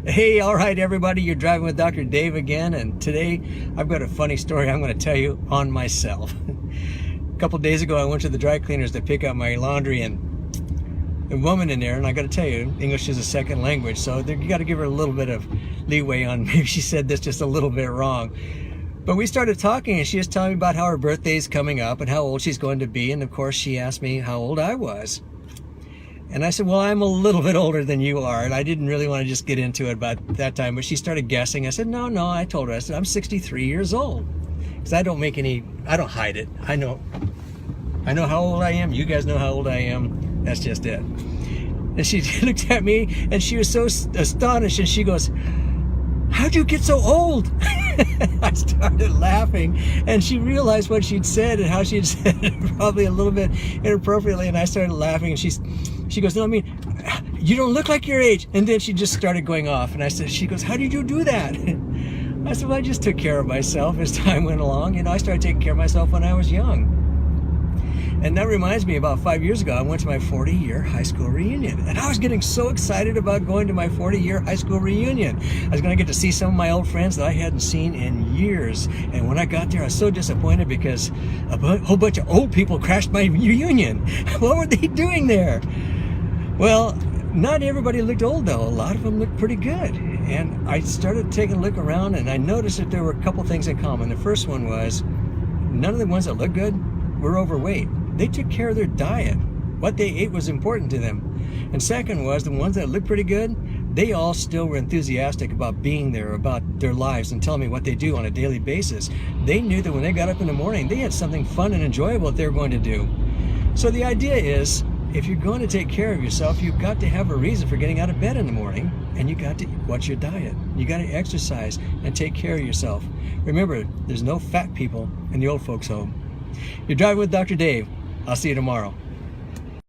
Hey, all right, everybody, you're driving with Dr. Dave again, and today I've got a funny story I'm going to tell you on myself. A couple days ago, I went to the dry cleaners to pick up my laundry, and a woman in there, and I got to tell you, English is a second language, so you got to give her a little bit of leeway on maybe she said this just a little bit wrong. But we started talking, and she was telling me about how her birthday's coming up and how old she's going to be, and of course she asked me how old I was. And I said, well, I'm a little bit older than you are. And I didn't really want to just get into it about that time, but she started guessing. I said, no, I told her, I said, I'm 63 years old. Because I don't hide it. I know how old I am. You guys know how old I am. That's just it. And she looked at me and she was so astonished, and she goes, how'd you get so old? I started laughing, and she realized what she'd said and how she'd said it probably a little bit inappropriately, and I started laughing, and she goes, no, I mean, you don't look like your age. And then she just started going off, and she goes, how did you do that? I said, well, I just took care of myself as time went along. You know, I started taking care of myself when I was young. And that reminds me, about 5 years ago, I went to my 40-year high school reunion. And I was getting so excited about going to my 40-year high school reunion. I was going to get to see some of my old friends that I hadn't seen in years. And when I got there, I was so disappointed because a whole bunch of old people crashed my reunion. What were they doing there? Well, not everybody looked old, though. A lot of them looked pretty good. And I started taking a look around, and I noticed that there were a couple things in common. The first one was none of the ones that looked good were overweight. They took care of their diet. What they ate was important to them. And second was the ones that looked pretty good, they all still were enthusiastic about being there, about their lives, and telling me what they do on a daily basis. They knew that when they got up in the morning, they had something fun and enjoyable that they were going to do. So the idea is, if you're going to take care of yourself, you've got to have a reason for getting out of bed in the morning, and you got to watch your diet. You got to exercise and take care of yourself. Remember, there's no fat people in the old folks' home. You're driving with Dr. Dave. I'll see you tomorrow.